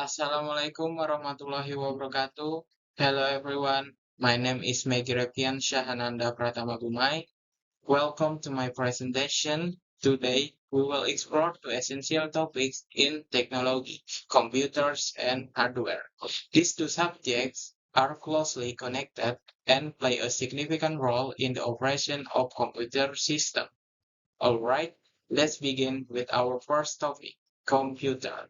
Assalamualaikum warahmatullahi wabarakatuh. Hello everyone. My name is Maggie Repian Shahananda Pratama Gumai. Welcome to my presentation. Today we will explore two essential topics in technology, computers and hardware. These two subjects are closely connected and play a significant role in the operation of computer system. Alright, let's begin with our first topic, computer.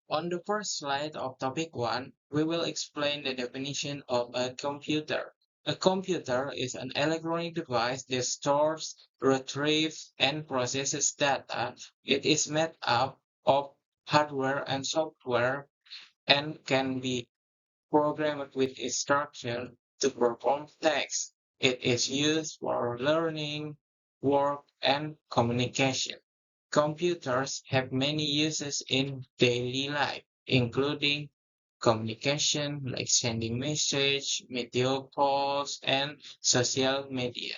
On the first slide of topic 1, we will explain the definition of a computer. A computer is an electronic device that stores, retrieves, and processes data. It is made up of hardware and software and can be programmed with instruction to perform tasks. It is used for learning, work, and communication. Computers have many uses in daily life, including communication like sending message, video calls, and social media,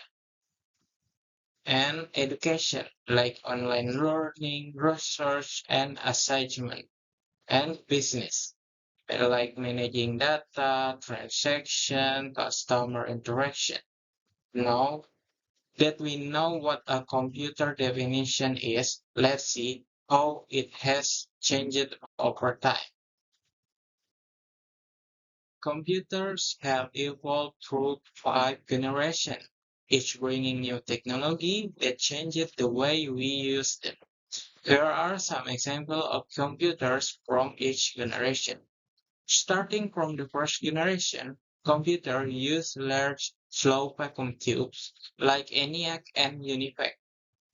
and education like online learning, research, and assignment, and business like managing data, transaction, customer interaction. Now that we know what a computer definition is, let's see how it has changed over time. Computers have evolved through 5 generations, each bringing new technology that changes the way we use them. Here are some examples of computers from each generation. Starting from the first generation, computers used large, slow vacuum tubes like ENIAC and UNIVAC.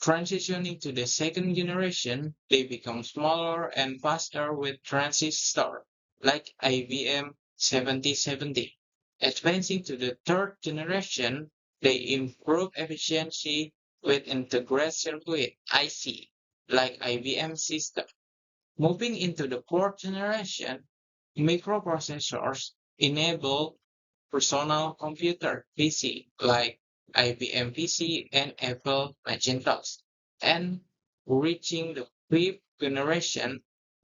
Transitioning to the second generation, they become smaller and faster with transistors like IBM 7070. Advancing to the third generation, they improve efficiency with integrated circuit IC like IBM system. Moving into the fourth generation, microprocessors enable personal computer PC like IBM PC and Apple Macintosh. And reaching the fifth generation,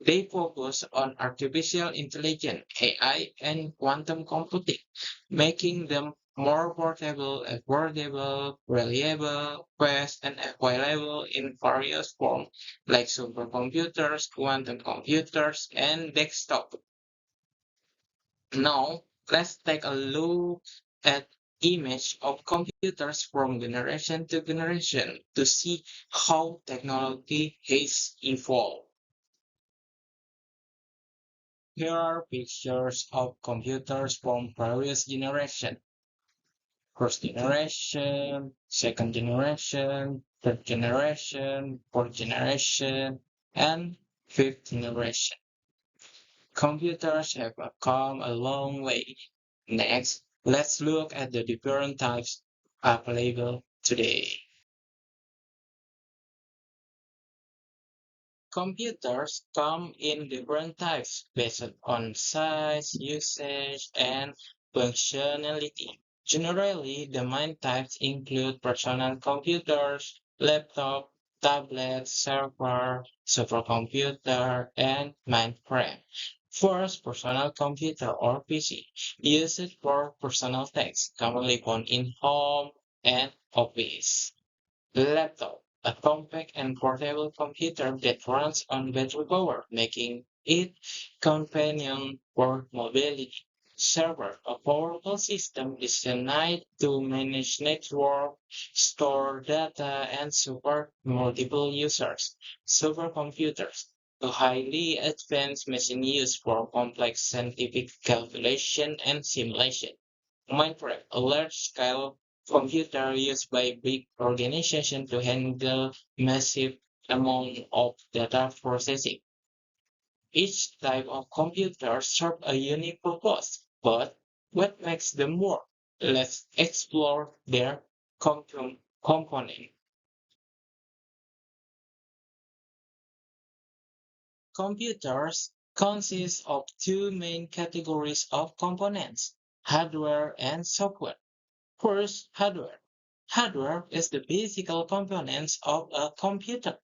they focus on artificial intelligence, AI, and quantum computing, making them more portable, affordable, reliable, fast, and available in various forms like supercomputers, quantum computers, and desktop. Now, let's take a look at image of computers from generation to generation to see how technology has evolved. Here are pictures of computers from various generations. First generation, second generation, third generation, fourth generation, and fifth generation. Computers have come a long way. Next, let's look at the different types available today. Computers come in different types based on size, usage, and functionality. Generally, the main types include personal computers, laptop, tablet, server, supercomputer, and mainframe. First, personal computer or PC, used for personal tasks, commonly found in home and office. Laptop, a compact and portable computer that runs on battery power, making it companion for mobility. Server, a powerful system designed to manage network, store data, and support multiple users. Supercomputers, a highly advanced machine used for complex scientific calculation and simulation. Mainframe, a large-scale computer used by big organizations to handle massive amount of data processing. Each type of computer serves a unique purpose, but what makes them work? Let's explore their component. Computers consist of two main categories of components, hardware and software. First, hardware. Hardware is the physical components of a computer.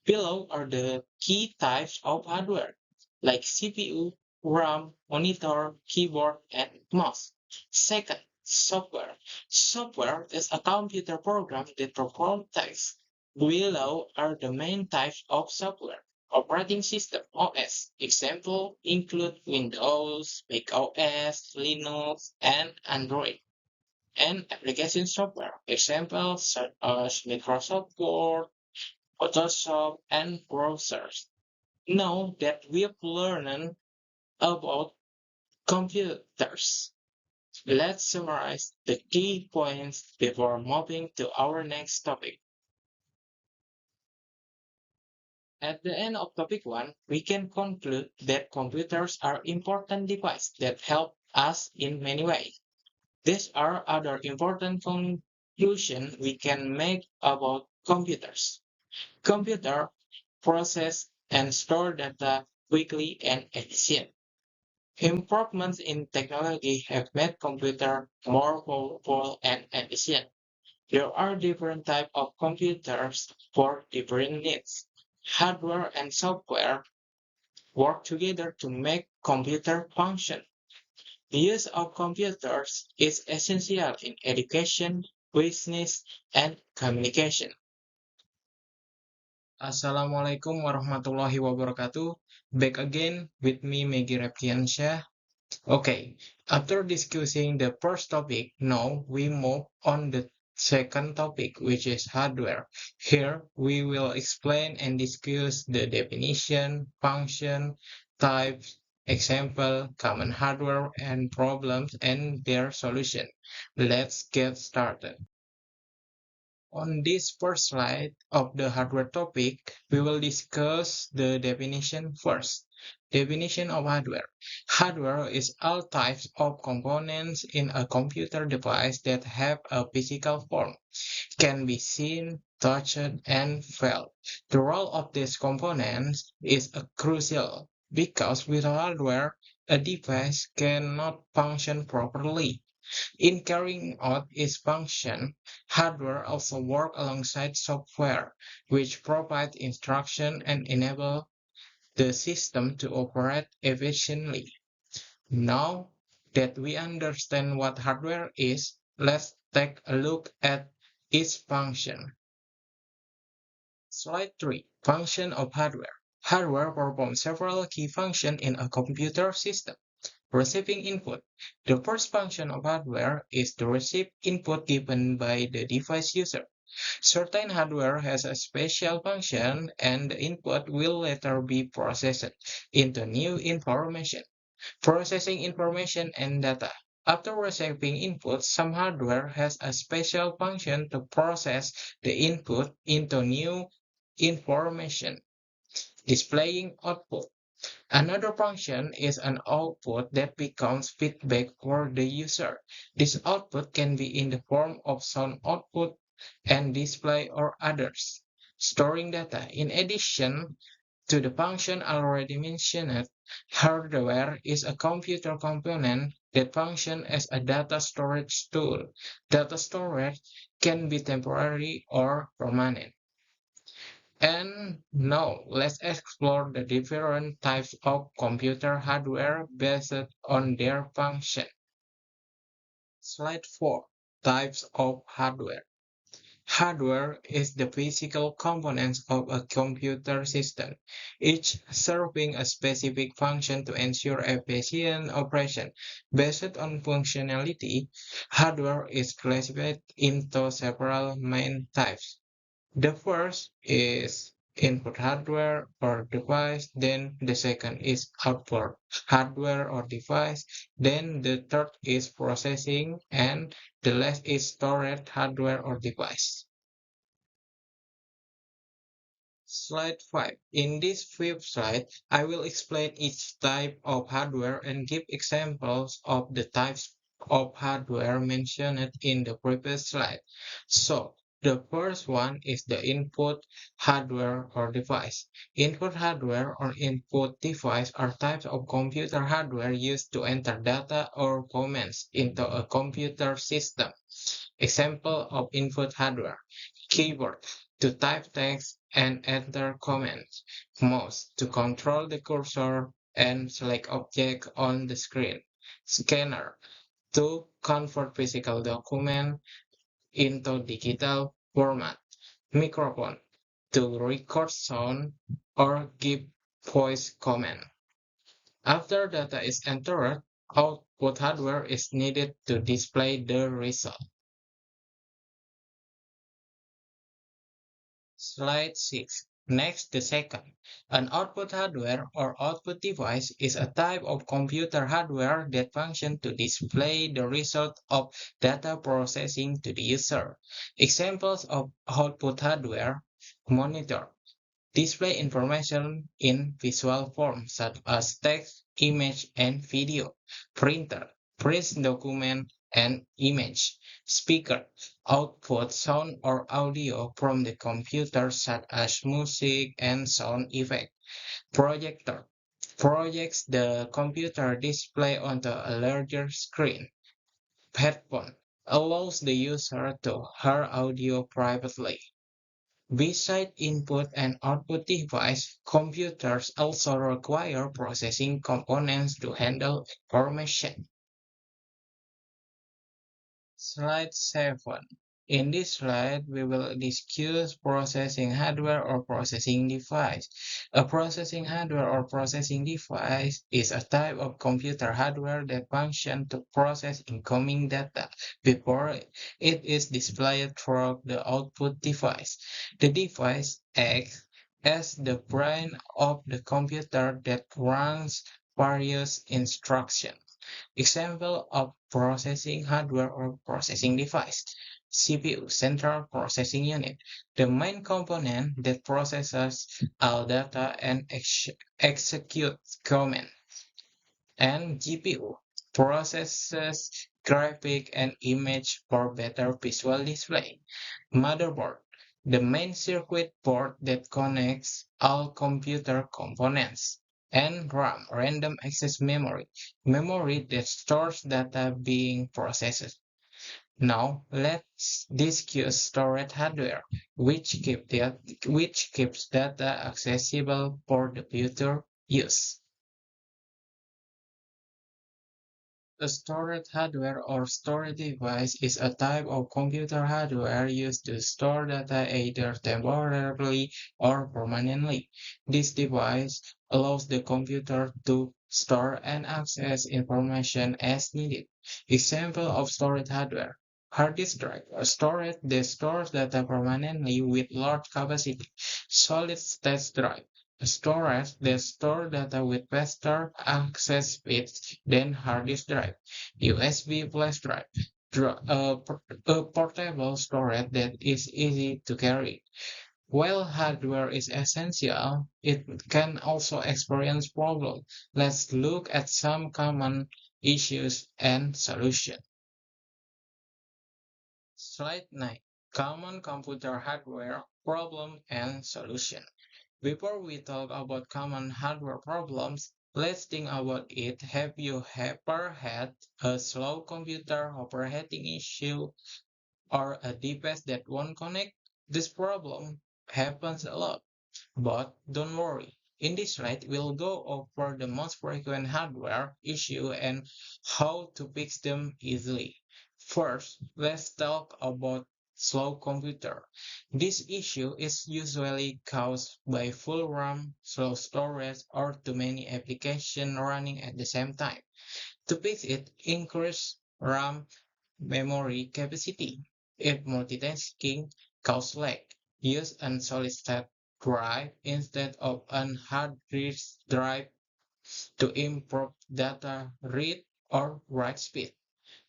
Below are the key types of hardware, like CPU, RAM, monitor, keyboard, and mouse. Second, software. Software is a computer program that performs tasks. Below are the main types of software. Operating system OS. Example include Windows, Mac OS, Linux, and Android. And application software. Examples such as Microsoft Word, Photoshop, and browsers. Now that we've learned about computers, let's summarize the key points before moving to our next topic. At the end of topic 1, we can conclude that computers are important devices that help us in many ways. These are other important conclusions we can make about computers. Computer process and store data quickly and efficient. Improvements in technology have made computers more powerful and efficient. There are different types of computers for different needs. Hardware and software work together to make computer function. The use of computers is essential in education, business, and communication. Assalamualaikum warahmatullahi wabarakatuh. Back again with me, Maggie Reptiansyah. Okay, after discussing the first topic, now we move on the second topic, which is hardware. Here we will explain and discuss the definition, function, types, example, common hardware and problems and their solution. Let's get started. On this first slide of the hardware topic, we will discuss the definition first. Definition of hardware. Hardware is all types of components in a computer device that have a physical form, can be seen, touched, and felt. The role of these components is crucial because without hardware, a device cannot function properly. In carrying out its function, hardware also works alongside software, which provides instruction and enable the system to operate efficiently. Now that we understand what hardware is, let's take a look at its function. Slide 3. Function of hardware. Hardware performs several key functions in a computer system. Receiving input. The first function of hardware is to receive input given by the device user. Certain hardware has a special function and the input will later be processed into new information. Processing information and data. After receiving input, some hardware has a special function to process the input into new information. Displaying output. Another function is an output that becomes feedback for the user. This output can be in the form of sound output and display or others. Storing data. In addition to the function already mentioned, hardware is a computer component that functions as a data storage tool. Data storage can be temporary or permanent. And now let's explore the different types of computer hardware based on their function. Slide 4. Types of hardware. Hardware is the physical components of a computer system, each serving a specific function to ensure efficient operation. Based on functionality, hardware is classified into several main types. The first is input hardware or device, then the second is output hardware or device, then the third is processing, and the last is storage hardware or device. Slide 5. In this fifth slide, I will explain each type of hardware and give examples of the types of hardware mentioned in the previous slide. So, the first one is the input hardware or device. Input hardware or input device are types of computer hardware used to enter data or commands into a computer system. Example of input hardware. Keyboard. to type text and enter commands, mouse to control the cursor and select object on the screen, scanner to convert physical document into digital format, microphone to record sound or give voice command. After data is entered, output hardware is needed to display the result. Slide 6. Next, the second. An output hardware or output device is a type of computer hardware that functions to display the result of data processing to the user. Examples of output hardware: monitor, display information in visual form such as text, image, and video. Printer, print document and image. Speaker, output sound or audio from the computer such as music and sound effect. Projector, projects the computer display onto a larger screen. Headphone, allows the user to hear audio privately. Beside input and output device, computers also require processing components to handle information. Slide 7. In this slide, we will discuss processing hardware or processing device. A processing hardware or processing device is a type of computer hardware that functions to process incoming data before it is displayed through the output device. The device acts as the brain of the computer that runs various instructions. Example of processing hardware or processing device. CPU, Central Processing Unit, the main component that processes all data and executes command. And GPU, processes graphic and image for better visual display. Motherboard, the main circuit board that connects all computer components. And RAM, random access memory, memory that stores data being processed. Now let's discuss storage hardware, which keeps data accessible for the future use. A storage hardware or storage device is a type of computer hardware used to store data either temporarily or permanently. This device allows the computer to store and access information as needed. Example of storage hardware. Hard disk drive, a storage that stores data permanently with large capacity. Solid state drive, storage that store data with faster access speeds than hard disk drive. USB flash drive, a portable storage that is easy to carry. While hardware is essential, it can also experience problems. Let's look at some common issues and solutions. Slide 9. Common computer hardware problem and solution. Before we talk about common hardware problems, let's think about it. Have you ever had a slow computer operating issue or a device that won't connect? This problem happens a lot, but don't worry. In this slide, we'll go over the most frequent hardware issue and how to fix them easily. First, let's talk about slow computer. This issue is usually caused by full RAM, slow storage, or too many applications running at the same time. To fix it, increase RAM memory capacity. If multitasking causes lag, use a solid-state drive instead of an hard disk drive to improve data read or write speed,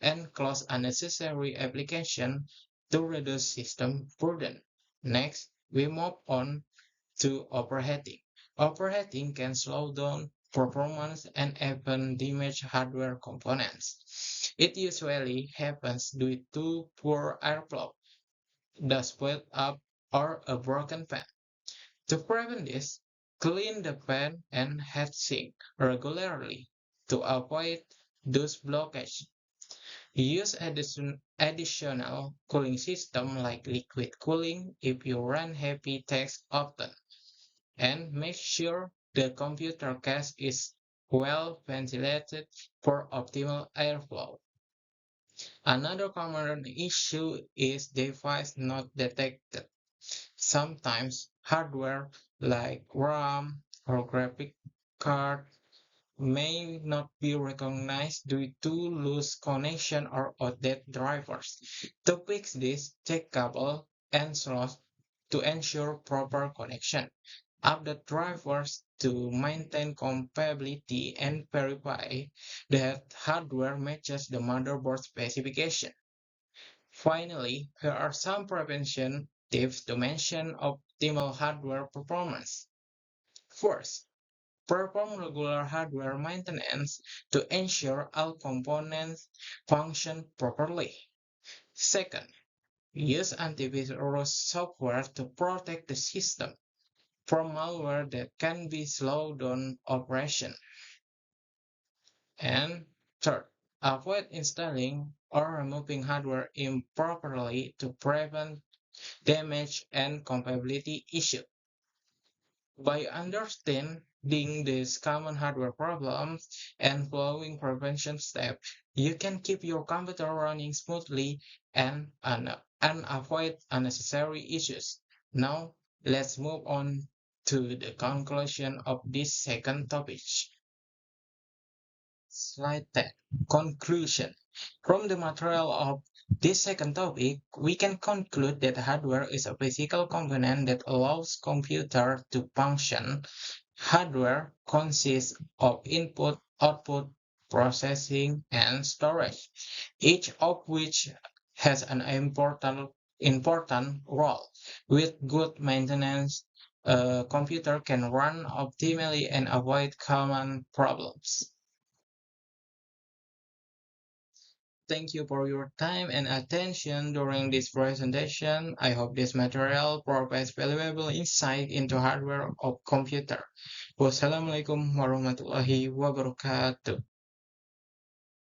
and close unnecessary application to reduce system burden. Next, we move on to overheating. Overheating can slow down performance and even damage hardware components. It usually happens due to poor airflow, the split up, or a broken fan. To prevent this, clean the fan and heatsink regularly to avoid those blockages. Use additional cooling system like liquid cooling if you run heavy tasks often, and make sure the computer case is well ventilated for optimal airflow. Another common issue is device not detected. Sometimes hardware like RAM or graphic card may not be recognized due to loose connection or outdated drivers. To fix this, check cable and slots to ensure proper connection. Update drivers to maintain compatibility and verify that hardware matches the motherboard specification. Finally, here are some prevention tips to mention optimal hardware performance. First, perform regular hardware maintenance to ensure all components function properly. Second, use antivirus software to protect the system from malware that can be slow down operation. And third, avoid installing or removing hardware improperly to prevent damage and compatibility issues. By understanding these common hardware problems and following prevention steps, you can keep your computer running smoothly and avoid unnecessary issues. Now, let's move on to the conclusion of this second topic. Slide 10. Conclusion. From the material of this second topic, we can conclude that hardware is a physical component that allows computer to function. Hardware consists of input, output, processing, and storage, each of which has an important role. With good maintenance, a computer can run optimally and avoid common problems. Thank you for your time and attention during this presentation. I hope this material provides valuable insight into hardware of computer. Wassalamualaikum warahmatullahi wabarakatuh.